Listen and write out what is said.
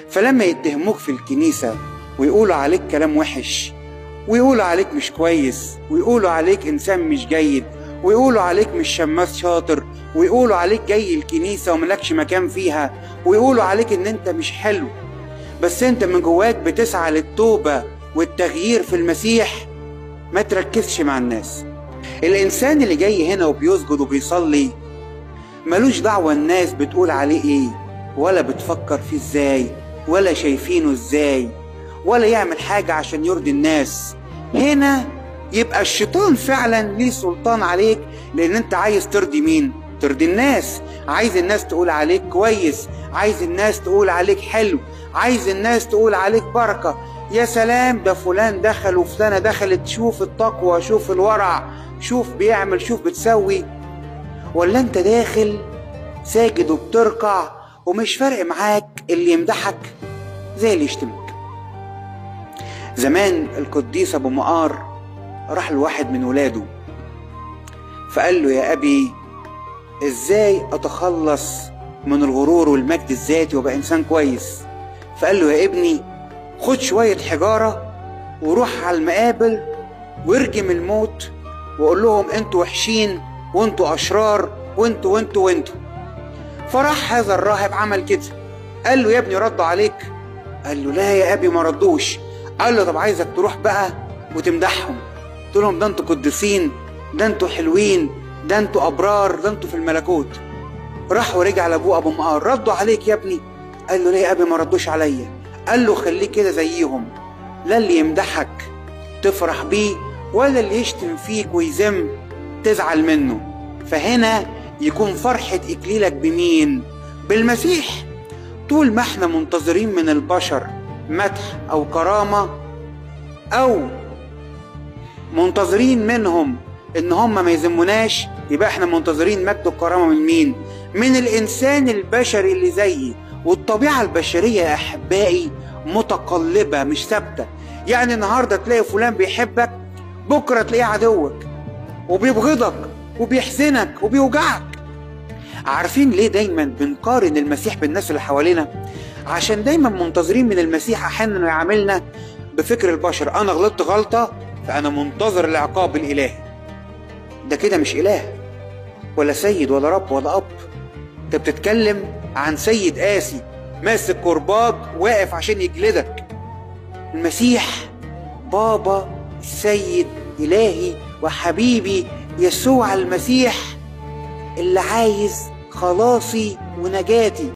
فلما يتهموك في الكنيسة ويقولوا عليك كلام وحش، ويقولوا عليك مش كويس، ويقولوا عليك إنسان مش جيد، ويقولوا عليك مش شماس شاطر، ويقولوا عليك جاي الكنيسة وملكش مكان فيها، ويقولوا عليك إن أنت مش حلو، بس أنت من جواك بتسعى للتوبة والتغيير في المسيح، ما تركزش مع الناس. الإنسان اللي جاي هنا وبيسجد وبيصلي ملوش دعوة الناس بتقول عليه إيه، ولا بتفكر فيه إزاي، ولا شايفينه إزاي، ولا يعمل حاجة عشان يرضي الناس. هنا يبقى الشيطان فعلا ليه سلطان عليك، لأن أنت عايز ترضي مين؟ ترضي الناس، عايز الناس تقول عليك كويس، عايز الناس تقول عليك حلو، عايز الناس تقول عليك بركة. يا سلام، ده فلان دخل وفلانة دخلت، شوف التقوى، شوف الورع، شوف بيعمل، شوف بتسوي. ولا انت داخل ساجد وبتركع ومش فارق معاك اللي يمدحك زي اللي يشتمك. زمان القديس ابو مقار راح لواحد من ولاده فقال له: يا ابي، ازاي اتخلص من الغرور والمجد الذاتي وابقى انسان كويس؟ فقال له: يا ابني، خد شوية حجارة وروح على المقابر وارجم الموت وقول لهم انتوا وحشين وانتوا اشرار وانتوا وانتوا وانتوا. فراح هذا الراهب عمل كده، قال له: يا ابني ردوا عليك؟ قال له: لا يا ابي، ما ردوش. قال له: طب عايزك تروح بقى وتمدحهم، تقول لهم ده انتوا قديسين، ده انتوا حلوين، ده انتوا ابرار، ده انتوا في الملكوت. راح ورجع لابوه ابو مقار: ردوا عليك يا ابني؟ قال له: لا يا ابي، ما ردوش عليا. قال له: خليك كده زيهم، لا اللي يمدحك تفرح بيه، ولا اللي يشتم فيك ويذم تزعل منه. فهنا يكون فرحة إكليلك بمين؟ بالمسيح. طول ما احنا منتظرين من البشر مدح أو كرامة، أو منتظرين منهم إن هم ما يذموناش، يبقى احنا منتظرين مجد الكرامة من مين؟ من الإنسان البشري اللي زيي. والطبيعة البشرية يا أحبائي متقلبة مش ثابتة. يعني النهاردة تلاقي فلان بيحبك، بكرة تلاقيه عدوك وبيبغضك وبيحزنك وبيوجعك. عارفين ليه دايما بنقارن المسيح بالناس اللي حوالينا؟ عشان دايما منتظرين من المسيح احيانا يعاملنا بفكر البشر. انا غلطت غلطة فانا منتظر العقاب الالهي. ده كده مش اله ولا سيد ولا رب ولا اب. انت بتتكلم عن سيد قاسي ماسك كرباج واقف عشان يجلدك. المسيح بابا، السيد، الهي وحبيبي يسوع المسيح اللي عايز خلاصي ونجاتي.